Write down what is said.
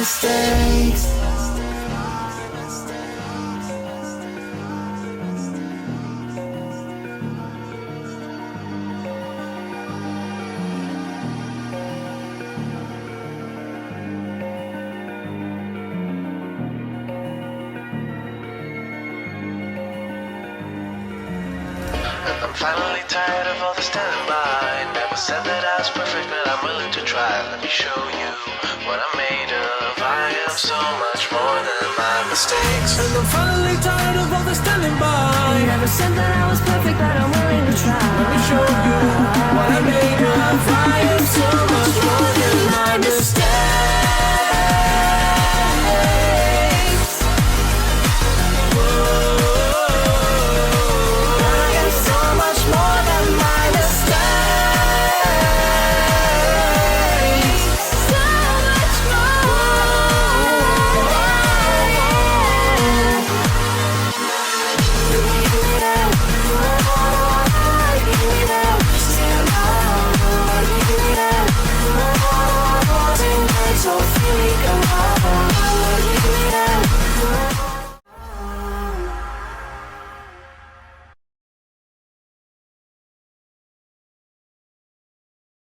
mistakes. I'm finally tired of all the standing by. Never said that I was perfect, but I'm willing to try. Let me show you what I'm made of. I am so much more than my mistakes. And I'm finally tired of all the standing by. Never said that I was perfect, but I'm willing to try. Let me show you what I made of. I am so